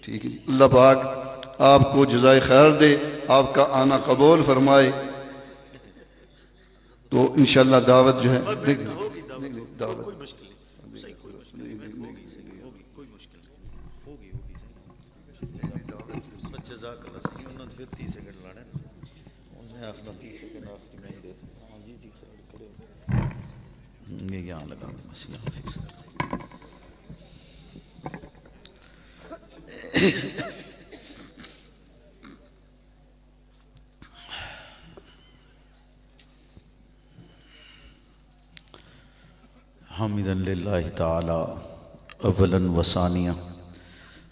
ٹھیک ہے جی، اللہ پاک آپ کو جزائے خیر دے، آپ کا آنا قبول فرمائے۔ تو انشاءاللہ دعوت جو ہے دعوت کوئی مشکل نہیں، صحیح کوئی مشکل نہیں، ہوگی کوئی مشکل نہیں، ہوگی صحیح۔ جزاک اللہ صحیح، انہوں نے پھر 30 سیکنڈ لانے نا، انہوں نے آخنا 30 سیکنڈ آخری میں ہی دے دیں۔ ہاں جی جی کھڑے ہو، یہ یہاں لگا دیں، بس یہاں فکس کر دیں۔ حمداً للہ تعالی اولا و ثانیہ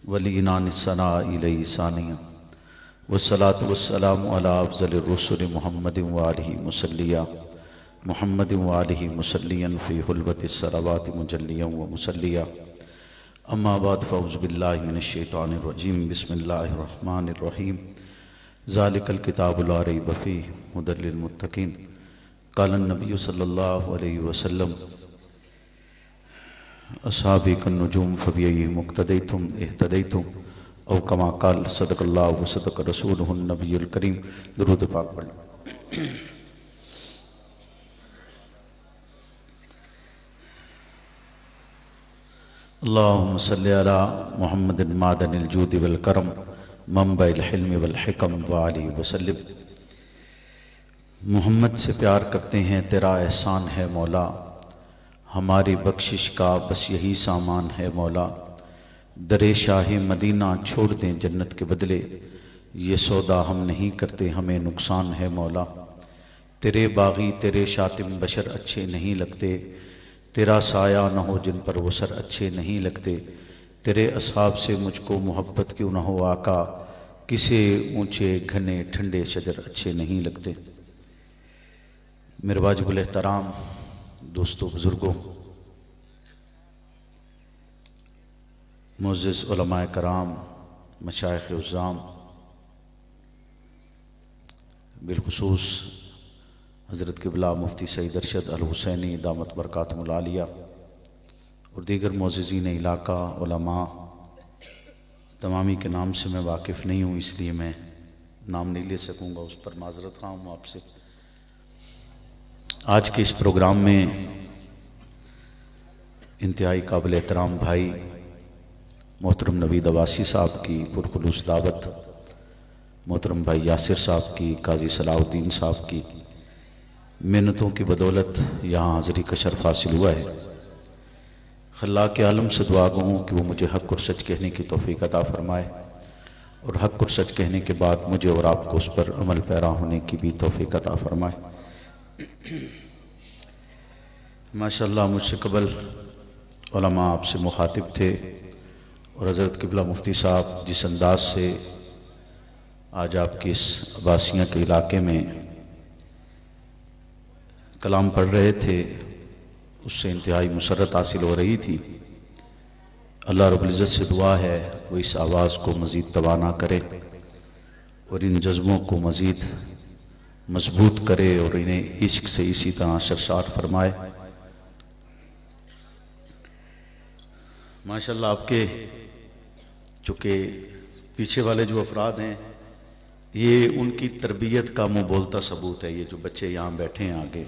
ولینان الثناء الیہ ثانیہ والصلاة والسلام علی افضل الرسل محمد وآلہ مسلیہ محمد وآلہ مسلیہ فی حلوۃ الصلوات مجلیہ و مسلیہ۔ اما بعد فاعوذ باللہ من الشیطان الرجیم، بسم اللہ الرحمن الرحیم۔ ذالک الکتاب لا ریب فیہ ھدی للمتقین۔ قال النبی صلی اللہ علیہ وسلم اصحابی کالنجوم فبأیہم اقتدیتم اہتدیتم، او کما قال صدق اللہ و صدق رسولہ النبی الکریم۔ درود پاک پڑھ لیں۔ اللہم صلی علی محمد معدن الجود والکرم منبع الحلم والحکم وآلہ وسلم۔ محمد سے پیار کرتے ہیں، تیرا احسان ہے مولا، ہماری بخشش کا بس یہی سامان ہے مولا۔ در شاہ مدینہ چھوڑ دیں جنت کے بدلے، یہ سودا ہم نہیں کرتے، ہمیں نقصان ہے مولا۔ تیرے باغی تیرے شاتم بشر اچھے نہیں لگتے، تیرا سایہ نہ ہو جن پر وہ سر اچھے نہیں لگتے۔ تیرے اصحاب سے مجھ کو محبت کیوں نہ ہو آقا، کسے اونچے گھنے ٹھنڈے شجر اچھے نہیں لگتے۔ میرے واجب الاحترام دوستو، بزرگوں، معزز علماء کرام، مشائخ عظام، بالخصوص حضرت قبلہ مفتی سعید ارشد الحسینی دامت برکاتہم العالیہ، اور دیگر معززین علاقہ، علماء، تمامی کے نام سے میں واقف نہیں ہوں، اس لیے میں نام نہیں لے سکوں گا، اس پر معذرت خواہ ہوں آپ سے۔ آج کے اس پروگرام میں انتہائی قابل احترام بھائی محترم نوید عباسی صاحب کی پرخلوص دعوت، محترم بھائی یاسر صاحب کی، قاضی صلاح الدین صاحب کی محنتوں کی بدولت یہاں حاضری کا شرف حاصل ہوا ہے۔ خلاق عالم سے دعا گو ہوں کہ وہ مجھے حق اور سچ کہنے کی توفیق عطا فرمائے، اور حق اور سچ کہنے کے بعد مجھے اور آپ کو اس پر عمل پیرا ہونے کی بھی توفیق عطا فرمائے۔ ماشاءاللہ مجھ سے قبل علماء آپ سے مخاطب تھے، اور حضرت قبلہ مفتی صاحب جس انداز سے آج آپ کی اس عباسیہ کے علاقے میں کلام پڑھ رہے تھے، اس سے انتہائی مسرت حاصل ہو رہی تھی۔ اللہ رب العزت سے دعا ہے وہ اس آواز کو مزید توانا کرے، اور ان جذبوں کو مزید مضبوط کرے، اور انہیں عشق سے اسی طرح سرشار فرمائے۔ ماشاءاللہ آپ کے چونکہ پیچھے والے جو افراد ہیں، یہ ان کی تربیت کا منہ بولتا ثبوت ہے۔ یہ جو بچے یہاں بیٹھے ہیں آگے،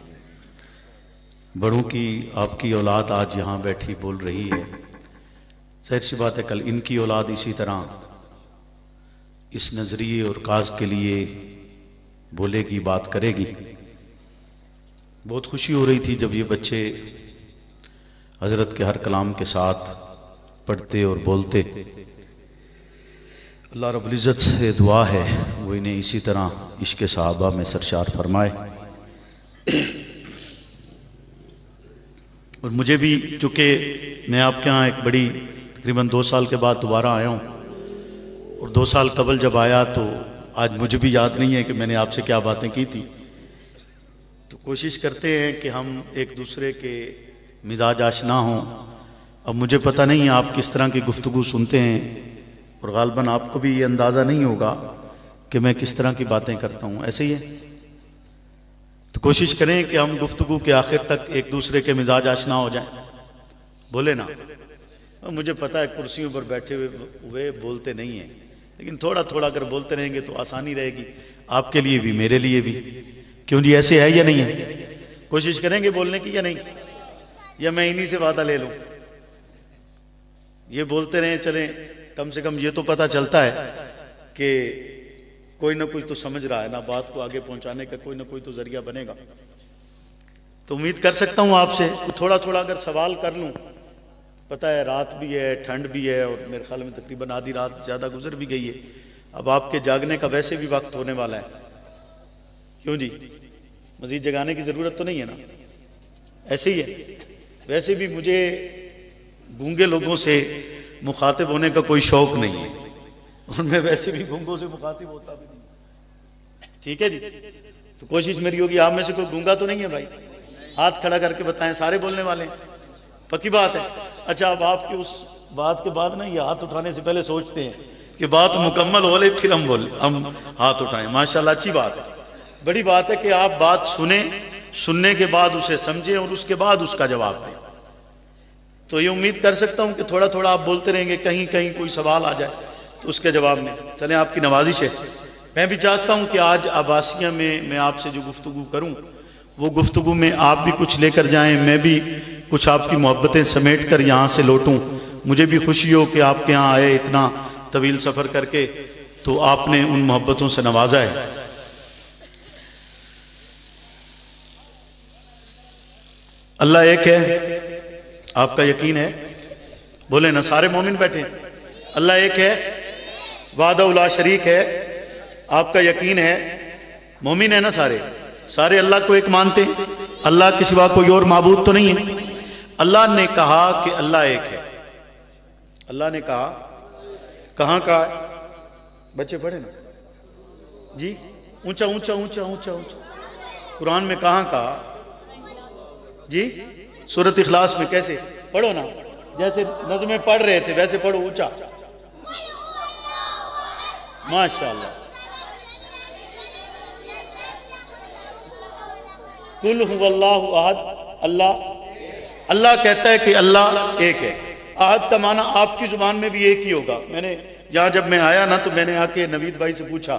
بڑوں کی آپ کی اولاد آج یہاں بیٹھی بول رہی ہے، ظاہر سی بات ہے کل ان کی اولاد اسی طرح اس نظریے اور کاز کے لیے بولے گی، بات کرے گی۔ بہت خوشی ہو رہی تھی جب یہ بچے حضرت کے ہر کلام کے ساتھ پڑھتے اور بولتے۔ اللہ رب العزت سے دعا ہے وہ انہیں اسی طرح عشق صحابہ میں سرشار فرمائے۔ اور مجھے بھی، چونکہ میں آپ کے ہاں ایک بڑی تقریباً 2 سال کے بعد دوبارہ آیا ہوں، اور 2 سال قبل جب آیا تو آج مجھے بھی یاد نہیں ہے کہ میں نے آپ سے کیا باتیں کی تھی۔ تو کوشش کرتے ہیں کہ ہم ایک دوسرے کے مزاج آشنا ہوں۔ اب مجھے پتہ نہیں ہے آپ کس طرح کی گفتگو سنتے ہیں، اور غالباً آپ کو بھی یہ اندازہ نہیں ہوگا کہ میں کس طرح کی باتیں کرتا ہوں، ایسے ہی ہے۔ تو کوشش کریں کہ ہم گفتگو کے آخر تک ایک دوسرے کے مزاج آشنا ہو جائیں، بولے نا۔ مجھے پتا ہے کرسیوں پر بیٹھے ہوئے بولتے نہیں ہیں، لیکن تھوڑا تھوڑا اگر بولتے رہیں گے تو آسانی رہے گی آپ کے لیے بھی میرے لیے بھی. کیوں جی ایسے ہے یا نہیں ہے؟ کوشش کریں گے بولنے کی یا نہیں؟ یا میں انہی سے وعدہ لے لوں؟ یہ بولتے رہیں چلیں، کم سے کم یہ تو پتہ چلتا ہے کہ کوئی نہ کوئی تو سمجھ رہا ہے نا، بات کو آگے پہنچانے کا کوئی نہ کوئی تو ذریعہ بنے گا. تو امید کر سکتا ہوں آپ سے تھوڑا تھوڑا اگر سوال کر لوں. پتہ ہے رات بھی ہے، ٹھنڈ بھی ہے، اور میرے خیال میں تقریباً آدھی رات زیادہ گزر بھی گئی ہے. اب آپ کے جاگنے کا ویسے بھی وقت ہونے والا ہے. کیوں جی مزید جگانے کی ضرورت تو نہیں ہے نا؟ ایسے ہی ہے. ویسے بھی مجھے گونگے لوگوں سے مخاطب ہونے کا کوئی شوق نہیں ہے، اور میں ویسے بھی گونگوں سے مخاطب ہوتا بھی نہیں. ٹھیک ہے جی، تو کوشش میری ہوگی. آپ میں سے کوئی گونگا تو نہیں ہے بھائی؟ ہاتھ کھڑا کر کے بتائیں. سارے بولنے والے ہیں؟ پکی بات ہے. اچھا اب آپ کی اس بات کے بعد نا یہ ہاتھ اٹھانے سے پہلے سوچتے ہیں کہ بات مکمل ہو لے پھر ہم ہاتھ اٹھائیں. ماشاءاللہ اچھی بات ہے، بڑی بات ہے کہ آپ بات سنیں، سننے کے بعد اسے سمجھیں اور اس کے بعد اس کا جواب دیں. تو یہ امید کر سکتا ہوں کہ تھوڑا تھوڑا آپ بولتے رہیں گے، کہیں کہیں کوئی سوال آ جائے تو اس کے جواب میں. چلیں آپ کی نوازش ہے. میں بھی چاہتا ہوں کہ آج عباسیہ میں آپ سے جو گفتگو کروں وہ گفتگو میں آپ بھی کچھ لے کر جائیں، میں بھی کچھ آپ کی محبتیں سمیٹ کر یہاں سے لوٹوں. مجھے بھی خوشی ہو کہ آپ کے یہاں آئے اتنا طویل سفر کر کے، تو آپ نے ان محبتوں سے نوازا ہے. اللہ ایک ہے، آپ کا یقین ہے؟ بولے نا، سارے مومن بیٹھے ہیں. اللہ ایک ہے، وحدہ لا شریک ہے، آپ کا یقین ہے؟ مومن ہے نا سارے؟ سارے اللہ کو ایک مانتے ہیں؟ اللہ کے سوا کوئی اور معبود تو نہیں ہے؟ اللہ نے کہا کہ اللہ ایک ہے. اللہ نے کہا، کہاں کہا ہے؟ بچے پڑھے نا جی، اونچا اونچا اونچا اونچا اونچا. قرآن میں کہاں کہا جی؟ سورۃ اخلاص میں. کیسے پڑھو نا، جیسے نظمیں پڑھ رہے تھے ویسے پڑھو اونچا. ماشاءاللہ. قل هو اللہ احد. اللہ کہتا ہے کہ اللہ ایک ہے. احد کا معنی آپ کی زبان میں بھی ایک ہی ہوگا. میں نے یہاں جب میں آیا نا تو میں نے آ کے نوید بھائی سے پوچھا،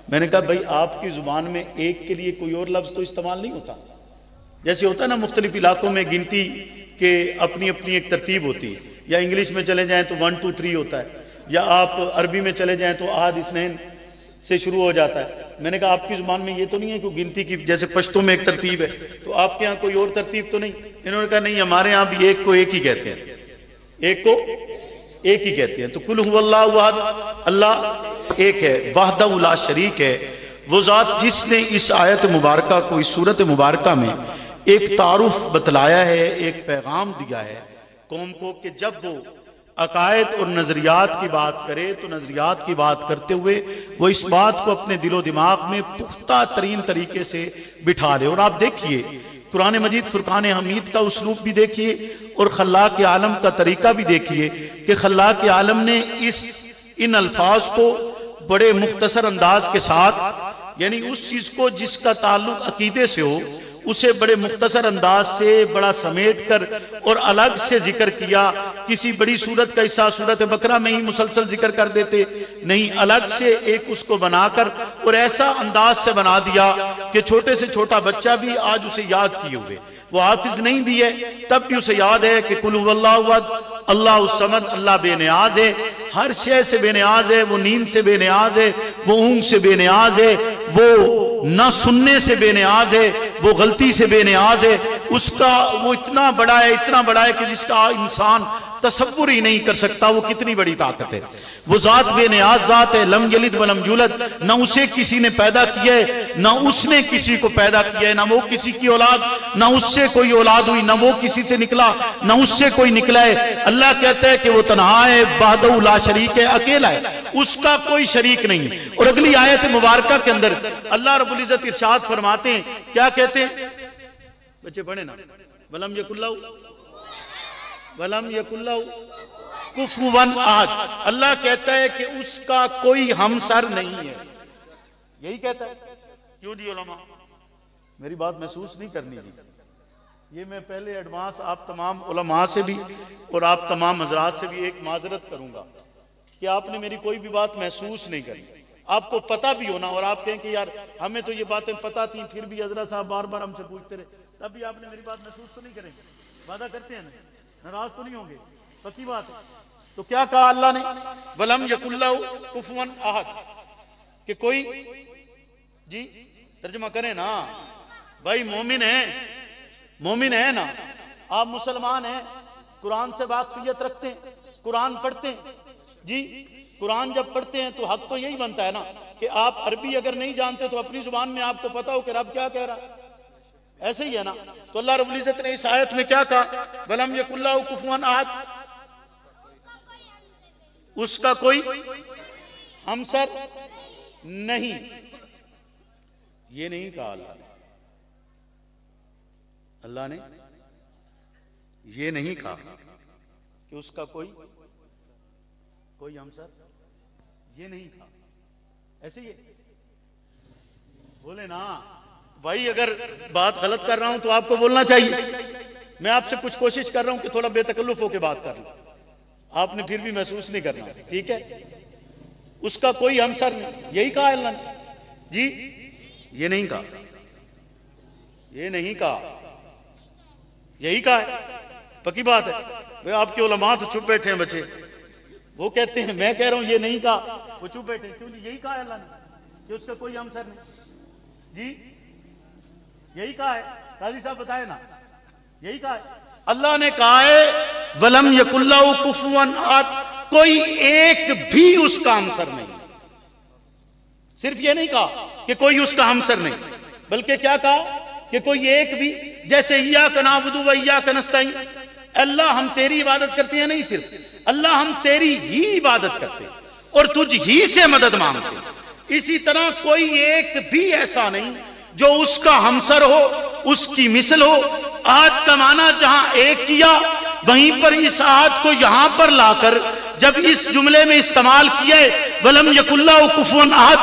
میں نے کہا بھائی آپ کی زبان میں ایک کے لیے کوئی اور لفظ تو استعمال نہیں ہوتا؟ جیسے ہوتا ہے نا مختلف علاقوں میں گنتی کے اپنی اپنی ایک ترتیب ہوتی ہے. یا انگلش میں چلے جائیں تو 1 2 3 ہوتا ہے، یا آپ عربی میں چلے جائیں تو احد اثنین سے شروع ہو جاتا ہے. میں نے کہا آپ کی زبان میں یہ تو نہیں ہے کہ گنتی کی جیسے پشتوں میں ایک ترتیب ہے، تو آپ کے ہاں کوئی اور ترتیب تو نہیں؟ انہوں نے کہا نہیں، ہمارے ہاں بھی ایک کو ایک ہی کہتے ہیں، ایک کو ایک ہی کہتے ہیں. تو قل هو اللہ احد، اللہ ایک ہے، وحدہ لا شریک ہے. وہ ذات جس نے اس آیت مبارکہ کو، اس سورت مبارکہ میں ایک تعارف بتلایا ہے، ایک پیغام دیا ہے قوم کو کہ جب وہ عقائد اور نظریات کی بات کرے تو نظریات کی بات کرتے ہوئے وہ اس بات کو اپنے دل و دماغ میں پختہ ترین طریقے سے بٹھا لے. اور آپ دیکھیے قرآن مجید فرقان حمید کا اسلوب بھی دیکھیے اور خلاق عالم کا طریقہ بھی دیکھیے کہ خلاق عالم نے ان الفاظ کو بڑے مختصر انداز کے ساتھ، یعنی اس چیز کو جس کا تعلق عقیدے سے ہو اسے بڑے مختصر انداز سے بڑا سمیٹ کر اور الگ سے ذکر کیا. کسی بڑی سورت کا حصہ سورت بقرہ میں ہی مسلسل ذکر کر دیتے نہیں، الگ سے ایک اس کو بنا کر اور ایسا انداز سے بنا دیا کہ چھوٹے سے چھوٹا بچہ بھی آج اسے یاد کیے ہوئے، وہ حافظ نہیں بھی ہے تب بھی اسے یاد ہے کہ قل هو اللہ احد، اللہ الصمد. اللہ بے نیاز ہے، ہر شے سے بے نیاز ہے. وہ نیند سے بے نیاز ہے، وہ اونگ سے بے نیاز ہے، وہ نہ سننے سے بے نیاز ہے، وہ غلطی سے بے نیاز ہے. اس کا وہ اتنا بڑا ہے کہ جس کا انسان تصور ہی نہیں کر سکتا وہ کتنی بڑی طاقت ہے. وہ ذات بے نیاز ذات ہے، لم یلد ولم یولد، نہ اسے کسی نے پیدا کیا ہے نہ اس نے کسی کو پیدا کیا ہے، نہ وہ کسی کی اولاد، نہ اس سے کوئی اولاد ہوئی، نہ وہ کسی سے نکلا نہ اس سے کوئی نکلا ہے. اللہ کہتا ہے کہ وہ تنہا ہے، وحدہ لا شریک ہے، اکیلا ہے، اس کا کوئی شریک نہیں. اور اگلی آیت مبارکہ کے اندر اللہ رب العزت ارشاد فرماتے ہیں، کیا کہتے ہیں؟ بچے پڑھیں نا، وَلَمْ يَكُنْ لَهُ کفوا احد. اللہ کہتا ہے کہ اس کا کوئی ہمسر نہیں ہے. یہی کہتا ہے. کیوں جی علماء؟ میری بات محسوس نہیں کرنی جی. یہ میں پہلے ایڈوانس آپ تمام علماء سے بھی اور آپ تمام حضرات سے بھی ایک معذرت کروں گا کہ آپ نے میری کوئی بھی بات محسوس نہیں کری. آپ کو پتہ بھی ہونا اور آپ کہیں کہ یار ہمیں تو یہ باتیں پتہ تھیں پھر بھی حضرت صاحب بار بار ہم سے پوچھتے رہے, تب بھی آپ نے میری بات محسوس تو نہیں کریں گے. وعدہ کرتے ہیں نا, ناراض تو نہیں ہوں گے, پکی بات ہے. تو کیا کہا اللہ نے, وَلَمْ يَكُنْ لَهُ كُفُوًا أَحَدٌ, کہ کوئی, جی ترجمہ کریں نا بھائی, مومن ہے نا, آپ مسلمان ہیں, قرآن سے واقفیت رکھتے ہیں, قرآن پڑھتے ہیں, جی قرآن جب پڑھتے ہیں تو حق تو یہی بنتا ہے نا کہ آپ عربی اگر نہیں جانتے تو اپنی زبان میں آپ کو پتا ہو کہ رب کیا کہہ رہا ہے, ایسے ہی ہے نا. تو اللہ رب العزت نے اس آیت میں کیا کہا, وَلَمْ يَكُنْ لَهُ كُفُوًا أَحَدٌ, اس کا کوئی ہمسر نہیں. یہ نہیں کہا اللہ نے یہ نہیں کہا کہ اس کا کوئی ہمسر, یہ نہیں کہا. ایسے ہی بولے نا بھائی, اگر بات غلط کر رہا ہوں تو آپ کو بولنا چاہیے. میں آپ سے کچھ کوشش کر رہا ہوں کہ تھوڑا بے تکلف ہو کے بات کر لوں, آپ نے پھر بھی محسوس نہیں کرنا, ٹھیک ہے. اس کا کوئی ہمسر نہیں, یہی کہا اللہ نے, جی یہ نہیں کہا, یہ نہیں کہا, یہی کہا ہے. پکی بات ہے. آپ کے علماء تو چپ بیٹھے ہیں بچے, وہ کہتے ہیں میں کہہ رہا ہوں یہ نہیں کہا, وہ چپ بیٹھے ہیں. کیوں جی, یہی کہا ہے اللہ نے کہ اس کا کوئی ہمسر نہیں, جی یہی کہا ہے. قاضی صاحب بتائے نا, یہی کہا ہے. اللہ نے کہا ہے وَلَمْ يَكُنْ لَهُ كُفُوًا أَحَدٌ, کوئی ایک بھی اس کا ہمسر نہیں. صرف یہ نہیں کہا کہ کوئی اس کا ہمسر نہیں, بلکہ کیا کہا کہ کوئی ایک بھی, جیسے اِيَّاكَ نَعْبُدُ وَإِيَّاكَ نَسْتَعِينُ, اللہ ہم تیری عبادت کرتے ہیں, نہیں صرف اللہ ہم تیری ہی عبادت کرتے ہیں اور تجھ ہی سے مدد مانگتے ہیں. اسی طرح کوئی ایک بھی ایسا نہیں جو اس کا ہمسر ہو, اس کی مثل ہو. آہد کا معنی جہاں ایک کیا وہیں پر اس آہد کو یہاں پر لا کر جب اس جملے میں استعمال کیا ہے وَلَمْ يَكُنْ لَهُ كُفُوًا أَحَدٌ,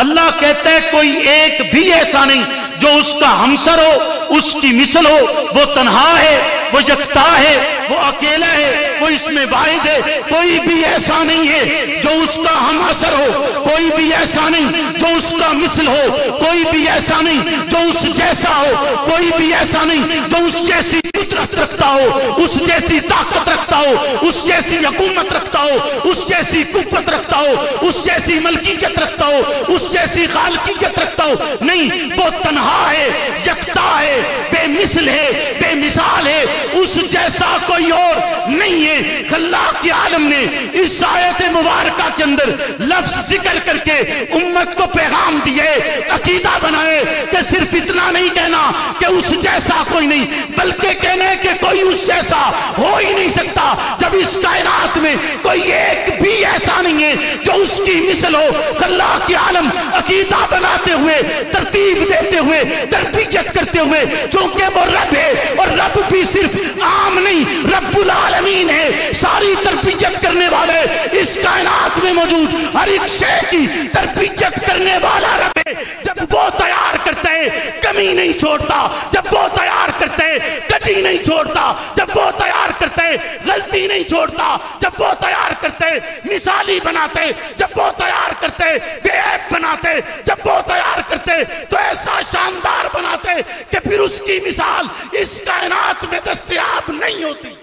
اللہ کہتا ہے کوئی ایک بھی ایسا نہیں جو اس کا ہمسر ہو, اس کی مثل ہو. وہ تنہا ہے, وہ یکتا ہے, وہ اکیلا ہے, وہ اس میں واحد ہے. کوئی بھی ایسا نہیں ہے جو اس کا ہم اثر ہو, کوئی بھی ایسا نہیں جو اس کا مثل ہو, کوئی بھی ایسا نہیں جو اس جیسا ہو, کوئی بھی ایسا نہیں جو اس جیسی قدرت رکھتا ہو, اس جیسی طاقت رکھتا ہو, اس جیسی حکومت رکھتا ہو, اس جیسی قوت رکھتا ہو, اس جیسی ملکیت رکھتا ہو, اس جیسی خالقیت رکھتا ہو. نہیں, وہ تنہا ہے, یکتا ہے, بے مثل ہے, بے مثال ہے, اس جیسا کوئی اور نہیں ہے. اللہ کے عالم نے اس آیت مبارکہ کے اندر لفظ ذکر کر کے امت کو پیغام دیے, عقیدہ بنائے کہ صرف اتنا نہیں کہنا کہ اس جیسا کوئی نہیں, بلکہ کہنے کہ کوئی اس جیسا ہو ہی نہیں سکتا. جب اس کائنات میں کوئی ایک بھی ایسا نہیں ہے جو اس کی مثل ہو. اللہ کے عالم عقیدہ بناتے ہوئے, ترتیب دیتے ہوئے, تربیت کرتے ہوئے, چونکہ وہ رب ہے اور رب بھی صرف عام نہیں, رب العالمین ہے, ساری تربیت کرنے والے اس کائنات میں موجود ہر ایک شے کی تربیت کرنے والا رب ہے. جب وہ تیار کرتا ہے کمی نہیں چھوڑتا, جب وہ تیار کرتا ہے کجی نہیں چھوڑتا, جب وہ تیار کرتا ہے غلطی نہیں چھوڑتا, جب وہ تیار کرتا ہے مثالی بناتے, جب وہ تیار کرتے بے عیب بناتے, جب وہ تیار کرتے تو ایسا شاندار بناتے کہ پھر اس کی مثال اس کائنات میں دستیاب نہیں ہوتی.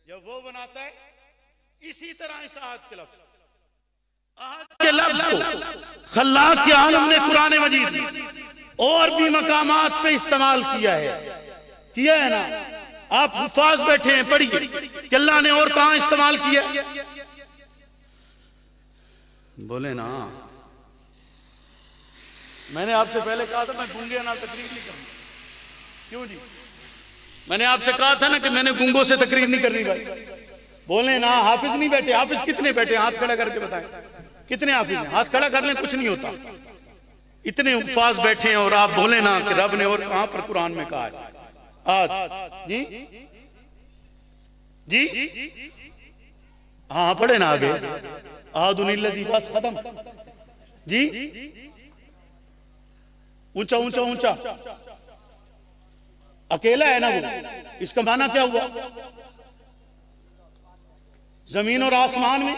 جب وہ بناتا ہے اسی طرح اس آیت کے لفظ کے لفظ کو خلاق کے عالم نے قرآن مجید اور بھی مقامات پہ استعمال کیا ہے نا. آپ حفاظ بیٹھے ہیں, پڑھیے کہ اللہ نے اور کہاں استعمال کیا. بولے نا, میں نے آپ سے پہلے کہا تھا میں گونگے نہ تقریر نہیں کروں. کیوں جی, میں نے آپ سے کہا تھا نا کہ میں نے گونگوں سے تقریر نہیں کرنی بھائی. بولے نا, حافظ نہیں بیٹھے. حافظ کتنے بیٹھے, ہاتھ کھڑا کر کے بتائیں کتنے حافظ ہیں. ہاتھ کھڑا کر لیں, کچھ نہیں ہوتا. اتنے حفاظ بیٹھے ہیں اور آپ بولے نا کہ رب نے اور کہاں پر قرآن میں کہا ہے. جی جی ہاں پڑھے نا آگے, آدن الذی, بس ختم. جی اونچا اونچا اونچا, اکیلا ہے نا وہ، اس کا معنی کیا ہوا؟ زمین اور آسمان میں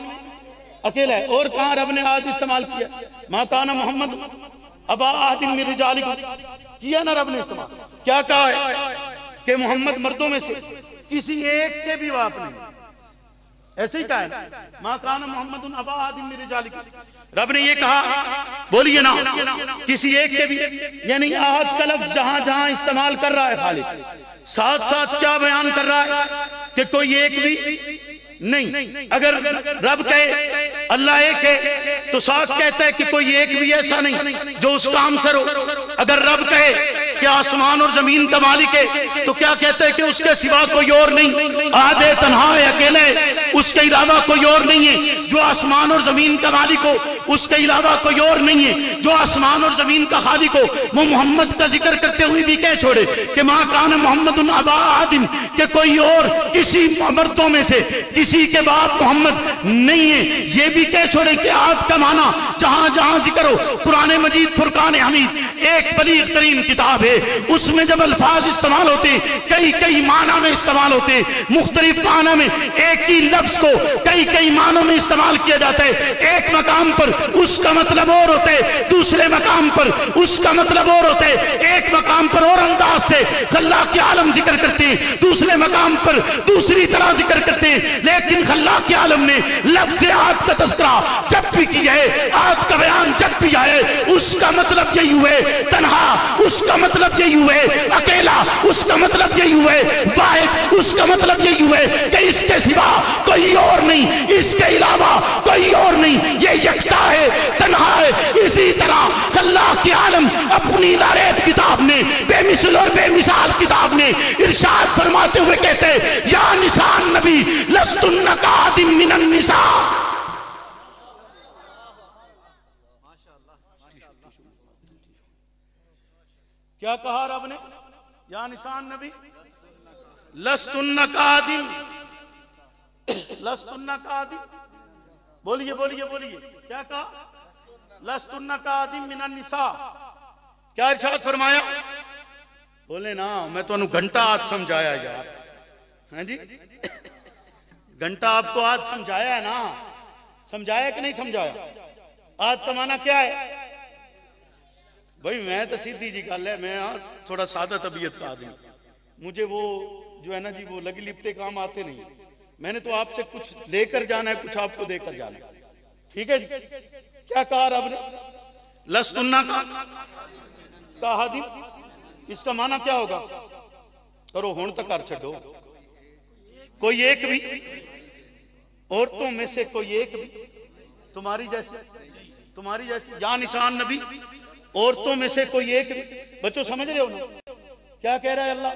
اکیلا ہے. اور کہاں رب نے آیت استعمال کیا؟ ما کان محمد ابا احد من رجالکم، کیا نا رب نے استعمال. کیا کہا ہے کہ محمد مردوں میں سے کسی ایک کے بھی باپ نہیں. ایسے ہی کہا ہے ما کان محمد ابا احد من رجالکم. رب نے یہ کہا، بولیے نا، کسی ایک کے بھی. یعنی احد کا لفظ جہاں جہاں استعمال کر رہا ہے خالق، ساتھ ساتھ کیا بیان کر رہا ہے کہ کوئی ایک بھی نہیں. اگر رب کہے اللہ ایک ہے تو ساتھ کہتا ہے کہ کوئی ایک بھی ایسا نہیں جو اس کا ہمسر ہو. اگر رب کہے کہ آسمان اور زمین کا مالک ہے تو کیا کہتا ہے کہ اس کے سوا کوئی اور نہیں، احد ہے، تنہا ہے، اکیلا ہے، اس کے علاوہ کوئی اور نہیں ہے. جو آسمان اور زمین کا مالک ہو اس کے علاوہ کوئی اور نہیں ہے. جو آسمان اور زمین کا خالق ہو وہ محمد کا ذکر کرتے ہوئے بھی کہہ چھوڑے کہ ما کان محمد ابا احد، کہ کوئی اور کسی مردوں میں سے کسی کے باپ محمد نہیں ہے. یہ بھی کہہ چھوڑے کہ احد کا معنی جہاں جہاں ذکر ہو. قرآن مجید فرقان حمید ایک بلیغ ترین کتاب ہے، اس میں جب الفاظ استعمال ہوتے کئی معنی میں استعمال ہوتے، مختلف معنی میں ایک ہی لفظ کو کئی معنوں میں استعمال کیا جاتا ہے. ایک مقام پر اس کا مطلب اور ہوتا ہے، دوسرے مقام پر اس کا مطلب اور ہوتا ہے. ایک مقام پر اور انداز سے خلاق کے عالم ذکر کرتے ہیں، دوسرے مقام پر دوسری طرح ذکر کرتے ہیں. لیکن خلاق کے عالم نے لفظ احد کا تذکرہ جب بھی کیا ہے، احد کا بیان جب بھی آئے، اس کا مطلب یہی ہوئے تنہا، اس کا مطلب یہی ہوئے اکیلا، اس کا مطلب یہی ہوئے واحد، اس کا مطلب یہی ہوئے کہ اس کے سوا کوئی اور نہیں، اس کے علاوہ کوئی اور نہیں، یہ یکتا ہے، تنہا ہے. اسی طرح خلاق کے عالم اپنی لاریت کتاب میں، بے مثل اور بے مثال کتاب میں ارشاد فرماتے ہوئے کہتے ہیں یا نسان نبی لستن کاحد من النساء. کیا کہا رب نے؟ یا نسان نبی لستن کاحد، لستن کاحد. بولیے بولیے بولیے، کیا کہا؟ لستن کاحد من النساء. کیا ارشاد فرمایا؟ بولے نا، میں تو انہوں گھنٹہ آج سمجھایا یار. ہاں جی، گھنٹہ آپ کو آج سمجھایا ہے نا؟ سمجھایا کہ نہیں سمجھایا؟ آج کا معنی کیا ہے بھائی؟ میں تو سیدھی جی گل ہے، میں تھوڑا سادہ طبیعت کا آدمی، مجھے وہ جو ہے نا جی وہ لگی لپٹے کام آتے نہیں. میں نے تو آپ سے کچھ لے کر جانا ہے، کچھ آپ کو دے کر جانا ہے. ٹھیک ہے جی؟ کیا کہا رب نے؟ لستن کاحد. اس کا معنی کیا ہوگا؟ کرو ہون تک کر چھڑو. کوئی ایک بھی، عورتوں میں سے کوئی ایک بھی تمہاری جیسی. یا نسان نبی، عورتوں میں سے کوئی ایک بھی. بچوں سمجھ رہے ہو نا کیا کہہ رہا ہے اللہ؟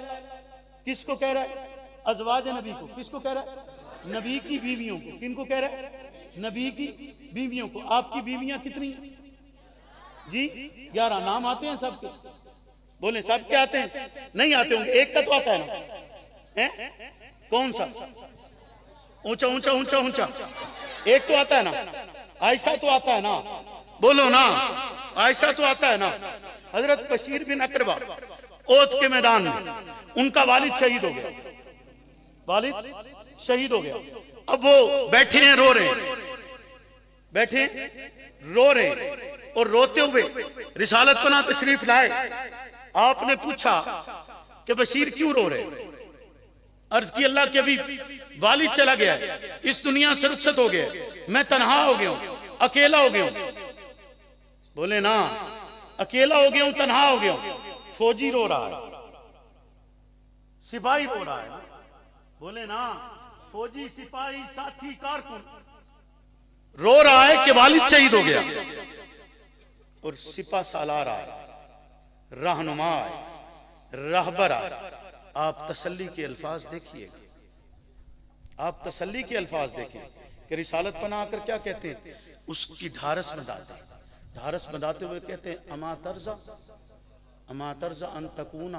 کس کو کہہ رہا ہے؟ ازواج نبی کو. کس کو کہہ رہا ہے؟ نبی کی بیویوں کو. کن کو کہہ رہا ہے؟ نبی کی بیویوں کو. آپ کی بیویاں کتنی ہیں جی؟ 11. نام آتے ہیں سب کے؟ بولیں سب کے آتے ہیں؟ نہیں آتے ہوں گے، ایک کا تو آتا ہے نا. کون سا؟ اونچا اونچا اونچا اونچا ایک تو آتا ہے نا. عائشہ تو آتا ہے نا. بولو نا، عائشہ تو آتا ہے نا. حضرت بشیر بن اقربہ احد کے میدان میں ان کا والد شہید ہو گیا. والد شہید ہو گیا. اب وہ بیٹھے ہیں رو رہے ہیں، بیٹھے رو رہے ہیں، اور روتے ہوئے رسالت پناہ تشریف لائے. آپ نے پوچھا کہ بشیر کیوں رو رہے؟ عرض کی اللہ کے ابھی والد چلا گیا ہے، اس دنیا سے رخصت ہو گیا، میں تنہا ہو گیا ہوں، اکیلا ہو گیا ہوں. بولے نا، اکیلا ہو گیا ہوں، تنہا ہو گیا ہوں. فوجی رو رہا ہے، سپاہی رو رہا ہے. بولے نا، فوجی، سپاہی، ساتھی، کارکن رو رہا ہے کہ والد شہید ہو گیا، اور سپاہ سالار آئے، رہنما آئے، رہبر آئے. آپ تسلی کے الفاظ دیکھیے گا، آپ تسلی کے الفاظ دیکھیں کہ رسالت پناہ کر کیا کہتے ہیں؟ اس کی ڈھارس بنداتے ہیں. ڈھارس بنداتے ہوئے کہتے ہیں اما ترزا ان تکون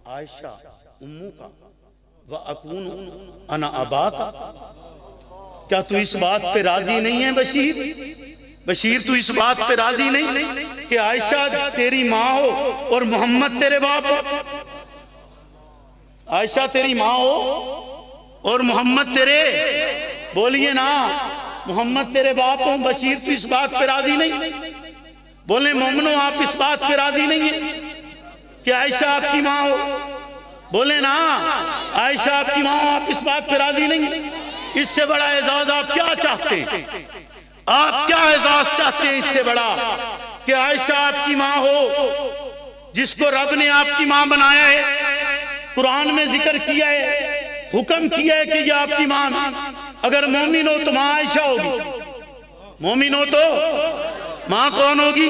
عائشہ امو کا و اکون انا ابا کا. کیا تو اس بات پہ راضی نہیں ہے بشیر؟ بشیر تو اس بات پہ راضی نہیں کہ عائشہ تیری ماں ہو اور محمد تیرے باپ ہو؟ عائشہ تیری ماں ہو اور محمد تیرے، بولیے نا، محمد تیرے باپ ہوں، بشیر تو اس بات پہ راضی نہیں؟ بولیں مومنو آپ اس بات پہ راضی نہیں ہیں کہ عائشہ آپ کی ماں ہو؟ بولیں نا عائشہ آپ کی ماں ہو، آپ اس بات پہ راضی نہیں ہیں؟ اس سے بڑا اعزاز آپ کیا چاہتے ہیں؟ آپ کیا اعزاز چاہتے ہیں اس سے بڑا کہ عائشہ آپ کی ماں ہو، جس کو رب نے آپ کی ماں بنایا ہے، قرآن میں ذکر کیا ہے، حکم کیا ہے کہ یہ آپ کی ماں، اگر مومن ہو تو ماں عائشہ ہوگی، مومن ہو تو ماں کون ہوگی؟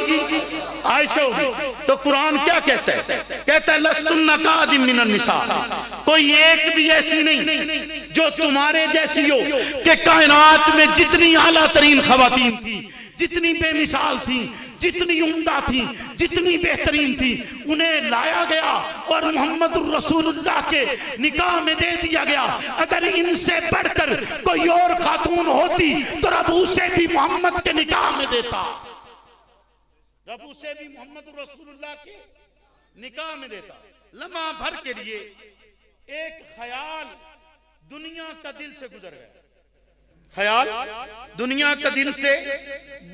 عائشہ ہوگی۔ تو قرآن کیا کہتا ہے؟ کہتا ہے لَسْتُنَّ كَأَحَدٍ مِّنَ النِّسَاءِ، کوئی ایک بھی ایسی نہیں جو تمہارے جیسی ہو، کہ کائنات میں جتنی اعلیٰ ترین خواتین تھی، جتنی بے مثال تھی، جتنی عمدہ تھی، جتنی بہترین تھی، انہیں لایا گیا اور محمد الرسول اللہ کے نکاح میں دے دیا گیا۔ اگر ان سے بڑھ کر کوئی اور خاتون ہوتی تو رب اسے بھی محمد کے نکاح میں دیتا، رب اسے بھی محمد الرسول اللہ کے نکاح میں دیتا۔ لمحہ بھر کے لیے ایک خیال دنیا کا دل سے گزر گیا، خیال دنیا کا دل سے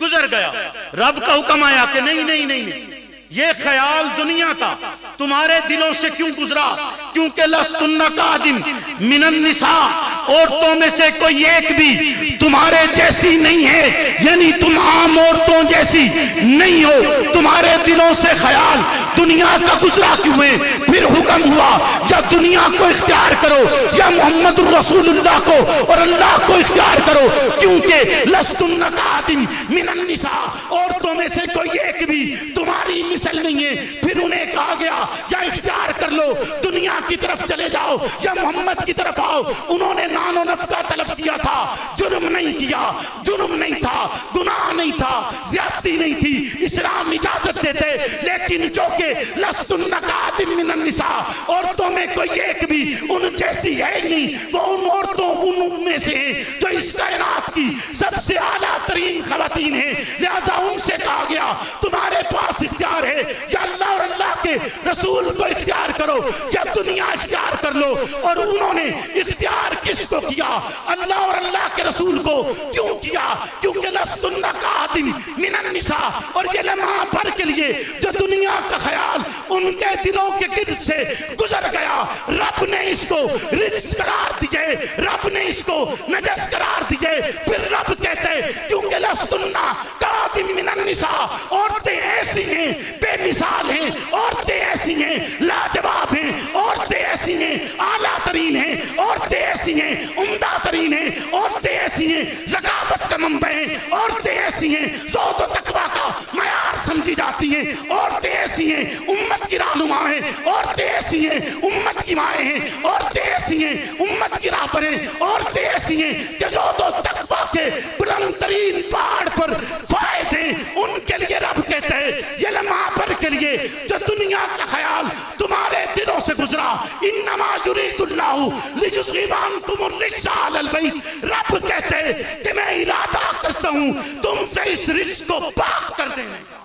گزر گیا، رب کا حکم آیا کہ نہیں نہیں نہیں، یہ خیال دنیا کا تمہارے دلوں سے کیوں گزرا؟ کیونکہ لَسْتُنَّ كَأَحَدٍ مِّنَ النِّسَاءِ، عورتوں میں سے کوئی ایک بھی تمہارے جیسی نہیں ہے، یعنی تم عام عورتوں جیسی نہیں ہو، تمہارے دلوں سے خیال دنیا کا گزرا کیوں ہے؟ پھر حکم ہوا یا دنیا کو اختیار کرو یا محمد الرسول اللہ کو اور اللہ کو اختیار کرو، کیونکہ لَسْتُنَّ كَأَحَدٍ مِّنَ النِّسَاءِ، عورتوں میں سے کوئی ایک بھی تمہاری مثل نہیں ہے۔ پھر انہیں کہا گیا یا اختیار کر لو، دنیا کی طرف چلے جاؤ یا محمد کی طرف آؤ۔ انہوں نے نان و نفقہ طلب کیا تھا، جرم نہیں کیا، جرم نہیں تھا، گناہ نہیں تھا، زیادتی نہیں تھی، اسلام اجازت دیتے، لیکن چونکہ لَسْتُنَّ كَأَحَدٍ مِّنَ النِّسَاءِ، عورتوں میں کوئی ایک بھی ان جیسی ہے نہیں، وہ ان عورتوں ان میں سے ہیں جو اس کائنات کی سب سے اعلیٰ ترین خواتین ہیں، لہذا ان سے کہا گیا تمہارے پاس اختیار ہے، یا اللہ اور اللہ کے رسول کو اختیار کرو یا دنیا اختیار کر لو۔ اور انہوں نے اختیار کس کو کیا؟ اللہ اور اللہ کے رسول کو۔ کیوں کیا؟ کیونکہ لَسْتُنَّ كَأَحَدٍ مِّنَ النِّسَاءِ، اور یہ لمحہ بھر کے لیے جو دنیا کا خیال ان کے دلوں کے گرد سے گزر گیا، رب نے اس کو رجس قرار دیے، رب نے اس کو نجس قرار دیے۔ پھر رب کہتے ہیں کیونکہ لَسْتُنَّ كَأَحَدٍ مِّنَ النِّسَاءِ، عورتیں ایسی ہیں، بے مثال ہیں، عورتیں ایسی ہیں، لاجواب ہیں، عورتیں ایسی ہیں، اعلیٰ ترین ہیں، عورتیں ایسی ہیں، عمدہ ترین ہیں، عورتیں ایسی ہیں، ذکاوت کا منبع ہیں، عورتیں ایسی ہیں، زہد و تقویٰ کا معیار سمجھی جاتی ہیں، عورتیں ایسی ہیں، امت کی رہنما ہیں، عورتیں ایسی ہیں، امت کی مائیں ہیں، عورتیں ایسی ہیں، امت کی راہبر ہیں، عورتیں ایسی ہیں کہ زہد و تقویٰ کے بلند ترین پہاڑ پر فائز ہیں۔ ان کے لیے رب کہتے ہیں یہ لمحہ پر کے لیے جو دنیا کا خیال تمہارے دلوں سے گزرا، انما یرید اللہ لیذھب عنکم الرجس اہل البیت، رب کہتے ہیں کہ میں ارادہ کرتا ہوں تم سے اس رجس کو پاک کر دینے کا۔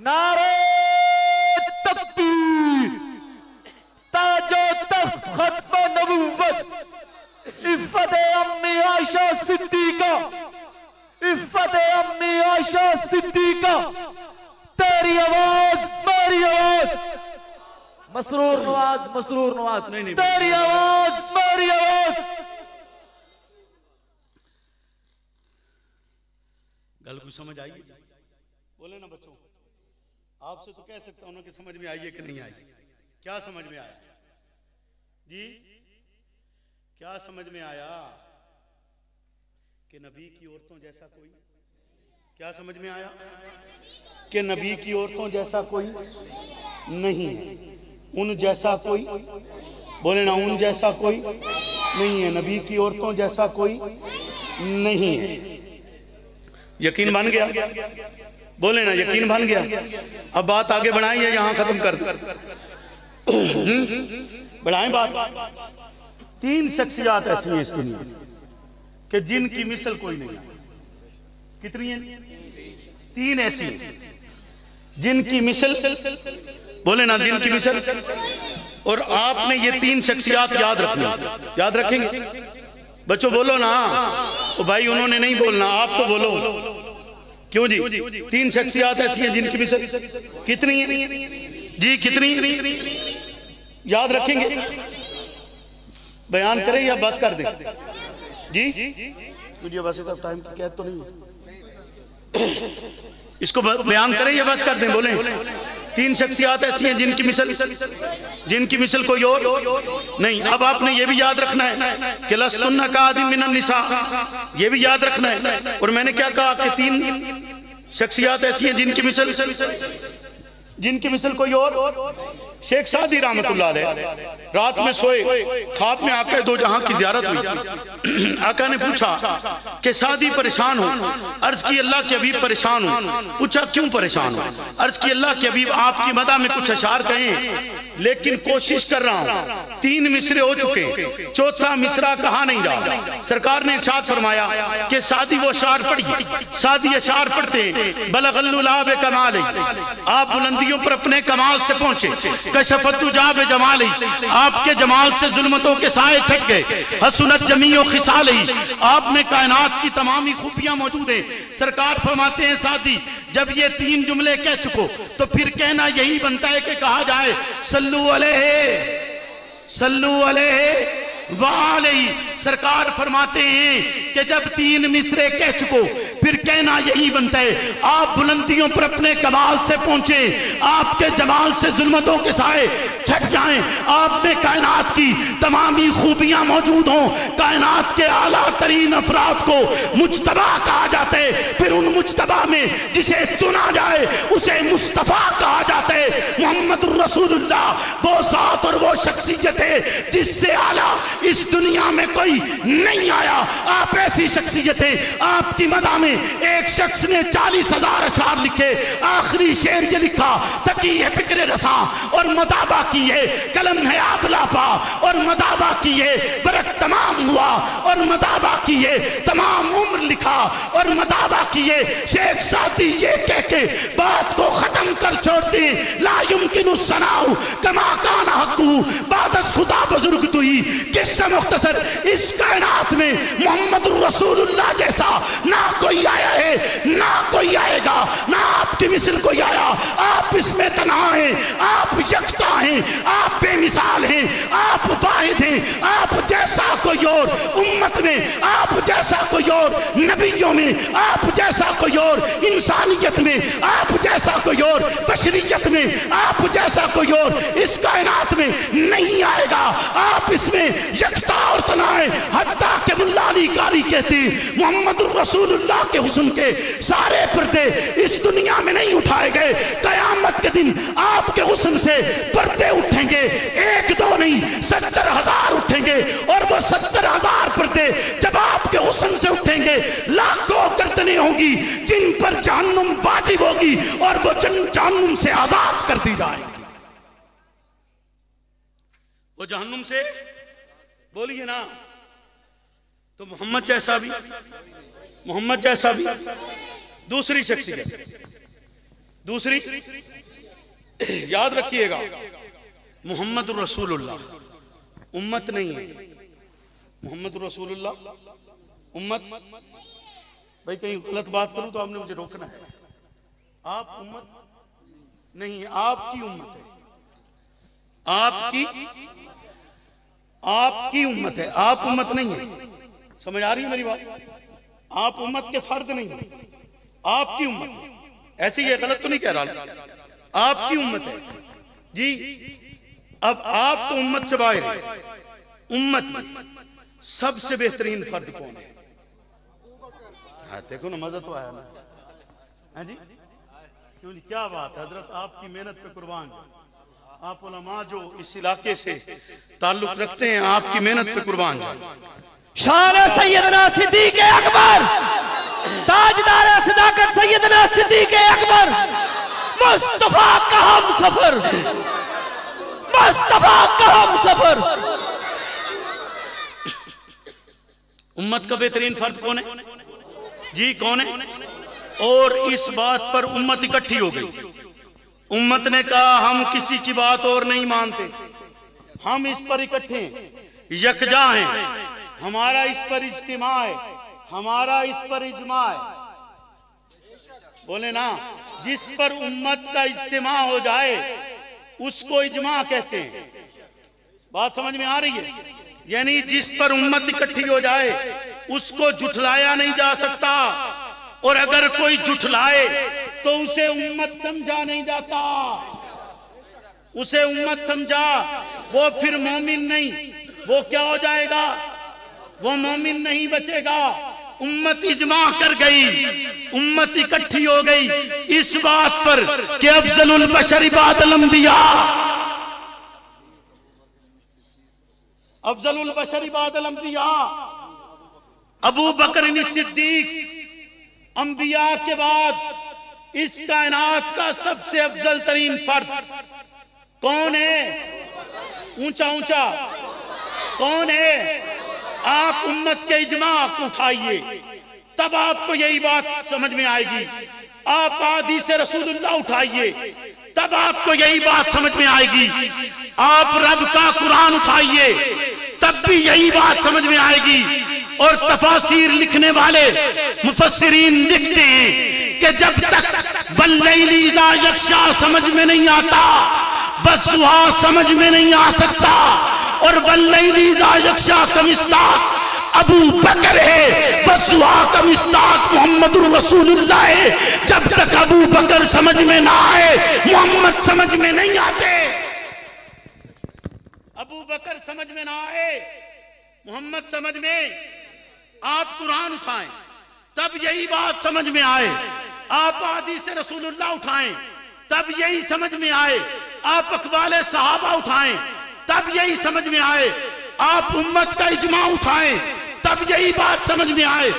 نعرہ تکبیر، تاج و تخت ختم نبوت، عفت امی عائشہ صدیقہ، عفت امی عائشہ صدیقہ، تیری آواز میری آواز، مسرور نواز مسرور نواز، تیری آواز میری آواز۔ گل کو سمجھ آئی؟ بولے نا بچوں، آپ سے تو کہہ سکتا ہوں کہ سمجھ میں آئیے کہ نہیں آئی؟ کیا سمجھ میں آیا جی؟ کیا سمجھ میں آیا کہ نبی کی عورتوں جیسا کوئی؟ کیا سمجھ میں آیا کہ نبی کی عورتوں جیسا کوئی نہیں، ان جیسا کوئی، بولے نا ان جیسا کوئی نہیں ہے، نبی کی عورتوں جیسا کوئی نہیں ہے۔ یقین بن گیا؟ بولے نا یقین بن گیا؟ اب بات آگے بڑھائیں یا یہاں ختم کر دیں؟ بڑھائیں بات۔ تین شخصیات ایسی ہیں اس دنیا کہ جن کی مثل کوئی نہیں ہے۔ کتنی ہیں؟ تین ایسی ہیں جن کی مثل، بولے نا جن کی مثل، اور آپ نے یہ 3 شخصیات یاد رکھنی. یاد رکھیں گے بچوں؟ بولو نا. بھائی انہوں نے نہیں بولنا، آپ تو بولو. کیوں جی؟ 3 شخصیات ایسی ہیں جن کی مثل کتنی ہیں جی؟ کتنی یاد رکھیں گے؟ بیان کریں یا بس کر دیں جی؟ مجھے ویسے صاحب ٹائم کی قید تو نہیں ہے، اس کو بیان کریں یا بس کر دیں؟ بولیں. 3 شخصیات ایسی ہیں جن کی مثل کوئی اور نہیں. اب آپ نے یہ بھی یاد رکھنا ہے کہ لستن کاحد من النساء، یہ بھی یاد رکھنا ہے. اور میں نے کیا کہا کہ 3 شخصیات ایسی ہیں جن کی مثل کوئی اور. شیخ سعدی رحمت اللہ علیہ رات میں سوئے، خواب میں آقا دو جہاں کی زیارت ہوئی. آقا نے پوچھا کہ سعدی پریشان ہو؟ عرض کی اللہ کے حبیب پریشان ہو. پوچھا کیوں پریشان ہو؟ عرض کی اللہ کے حبیب آپ کی مدح میں کچھ اشعار کہیں لیکن کوشش کر رہا ہوں. 3 مصرے ہو چکے، 4تھا مصرع کہا نہیں جا. سرکار نے ارشاد فرمایا کہ سعدی وہ اشعار پڑھی. سعدی اشعار پڑھتے ہیں بلغ اللعاب کمالی، آپ بلندیوں پر اپنے کمال سے پہنچے. کشفت دجا بجمالی، آپ کے جمال سے ظلمتوں کے سائے چھٹ گئے. حسنت جمیع خصالی، آپ میں کائنات کی تمامی خوبیاں موجود ہیں. سرکار فرماتے ہیں سعدی جب یہ 3 جملے کہہ چکو تو پھر کہنا یہی بنتا ہے کہ کہا جائے صلو علیہ وآلہ. سرکار فرماتے ہیں کہ جب 3 مصرے کہہ چکو پھر کہنا یہی بنتا ہے آپ بلندیوں پر اپنے کمال سے پہنچے، آپ کے جمال سے ظلمتوں کے سائے چھٹ جائیں. آپ میں کائنات کی تمامی خوبیاں موجود ہوں. کائنات کے اعلیٰ ترین افراد کو مجتبی کہا جاتا ہے. پھر ان مجتبی میں جسے چنا جائے اسے مصطفیٰ کہا جاتا ہے. محمد الرسول اللہ وہ ذات اور وہ شخصیت ہے جس سے اعلیٰ اس دنیا میں کوئی نہیں آیا. آپ ایسی شخصیت ہیں. آپ کی مدح میں ایک شخص نے 40,000 اشعار لکھے. آخری شعر یہ لکھا تقی ہے فکر رساں اور مدابہ کیے، قلم ہے آپ لاپا اور مدابہ کیے، برق تمام ہوا اور مدابہ کیے، تمام عمر لکھا اور مدابہ کیے. شیخ سعدی یہ کہہ کے بات کو ختم کر چھوڑتے لا یمکن الثناء کما کان حقو بعد از خدا بزرگ تو ہی. کس سے مختصر اس کائنات میں محمد الرسول اللہ جیسا نہ کوئی آیا ہے نہ کوئی آئے گا، نہ آپ کی مثل کوئی آیا. آپ اس میں تنہا ہیں، آپ یکتا ہیں، آپ بے مثال ہیں، آپ واحد ہیں. آپ جیسا کوئی اور امت میں، آپ جیسا کوئی اور نبیوں میں، آپ جیسا کوئی اور انسانیت میں، آپ جیسا کوئی اور بشریت میں، آپ جیسا کوئی اور اس کائنات میں نہیں آئے گا. آپ اس میں یکتا اور تنہا ہیں. حتیٰ کہ ملا علی قاری کہتے ہیں محمد الرسول اللہ کے حسن کے سارے پردے اس دنیا میں نہیں اٹھائے گئے. قیامت کے دن آپ کے حسن سے پردے اٹھیں گے، 1-2 نہیں 70,000 اٹھیں گے. اور وہ 70,000 پردے جب آپ کے حسن سے اٹھیں گے لاکھوں گردنیں ہوں گی جن پر جہنم واجب ہوگی اور وہ جہنم سے آزاد کر دی جائے گی. وہ جہنم سے بولیے نا. تو محمد جیسا بھی دوسری شخصیت، دوسری یاد رکھیے گا محمد الرسول اللہ امت نہیں ہے. محمد الرسول اللہ امت. بھائی کہیں غلط بات کروں تو آپ نے مجھے روکنا ہے. آپ امت نہیں، آپ کی امت ہے. آپ کی امت ہے، آپ امت نہیں ہے. سمجھ آ رہی ہے میری بات؟ آپ امت کے فرد نہیں ہیں، آپ کی امت ہے. ایسے یہ غلط تو نہیں کہہ رہا، آپ کی امت ہے جی. اب آپ تو امت سے باہر ہے. امت سب سے بہترین فرد کون ہے؟ دیکھو نا مزہ تو آیا نا جی. کیوں نہیں؟ کیا بات ہے حضرت، آپ کی محنت پہ قربان. آپ علماء جو اس علاقے سے تعلق رکھتے ہیں آپ کی محنت پہ قربان. شان سیدنا صدیق اکبر، تاجدار صداقت سیدنا صدیق اکبر، مصطفیٰ کا ہم سفر، مصطفیٰ کا ہم سفر. امت کا بہترین فرد کون ہے جی؟ کون ہے؟ اور اس بات پر امت اکٹھی ہو گئی. امت نے کہا ہم کسی کی بات اور نہیں مانتے. ہم اس پر اکٹھے ہیں، یکجا ہیں، ہمارا اس پر اجتماع ہے، ہمارا اس پر اجماع ہے. بولے نا، جس پر امت کا اجتماع ہو جائے اس کو اجماع کہتے ہیں. بات سمجھ میں آ رہی ہے؟ یعنی جس پر امت اکٹھی ہو جائے اس کو جھٹلایا نہیں جا سکتا، اور اگر کوئی جھٹلائے تو اسے امت سمجھا نہیں جاتا. اسے امت سمجھا وہ پھر مومن نہیں، وہ کیا ہو جائے گا؟ وہ مومن نہیں بچے گا. امت اجماع کر گئی، امت اکٹھی ہو گئی اس بات پر کہ افضل البشر بعد الانبیاء، افضل البشر بعد الانبیاء ابو بکر صدیق انبیاء کے بعد اس کائنات کا سب سے افضل ترین فرد کون ہے؟ اونچا اونچا کون ہے؟ آپ امت کے اجماع کو اٹھائیے، تب آپ کو یہی بات سمجھ میں آئے گی. آپ حدیث رسول اللہ اٹھائیے، تب آپ کو یہی بات سمجھ میں آئے گی. آپ رب کا قرآن اٹھائیے، تب بھی یہی بات سمجھ میں آئے گی. اور تفاسیر لکھنے والے مفسرین لکھتے ہیں کہ جب تک واللیل اذا یغشا سمجھ میں نہیں آتا، والضحیٰ سمجھ میں نہیں آ سکتا، اور واللیل اذا یغشا کا مصداق ابو بکر ہے، والضحیٰ کا مصداق محمد رسول اللہ ہے. جب تک ابو بکر سمجھ میں نہ آئے محمد سمجھ میں نہیں آتے. ابو بکر سمجھ میں نہ آئے محمد سمجھ میں. آپ قرآن اٹھائیں تب یہی بات سمجھ میں آئے. آپ حدیث رسول اللہ اٹھائیں تب یہی سمجھ میں آئے. آپ اقوال صحابہ اٹھائیں تب یہی سمجھ میں آئے. آپ امت کا اجماع اٹھائیں تب یہی بات سمجھ میں آئے.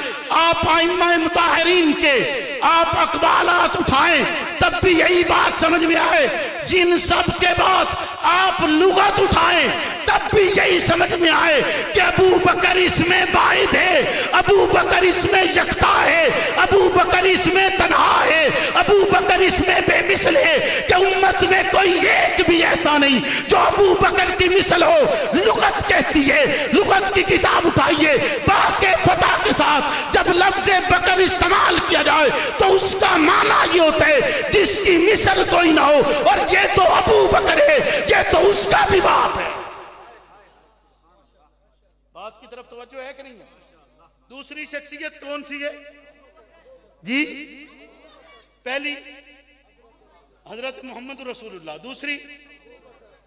آپ ائمہ مطہرین کے آپ اقوالات اٹھائیں تب بھی یہی بات سمجھ میں آئے. جن سب کے بعد آپ لغت اٹھائیں تب بھی یہی سمجھ میں آئے کہ ابو بکر اس میں واحد ہے، ابو بکر اس میں یکتا ہے، ابو بکر اس میں تنہا ہے، ابو بکر اس میں بے مثل ہے، کہ امت میں کوئی ایک بھی ایسا نہیں جو ابو بکر کی مثل ہو. لغت کہتی ہے، لغت کی کتاب اٹھائیے، باقی فتح کے ساتھ جب لفظ بکر استعمال کیا جائے تو اس کا معنی یہ ہوتا ہے جس کی مثل کوئی نہ ہو، اور یہ تو ابو بکر ہے، یہ تو اس کا بھی باپ ہے. بات کی طرف توجہ ہے کہ نہیں ہے؟ دوسری شخصیت کون سی ہے جی؟ پہلی حضرت محمد رسول اللہ، دوسری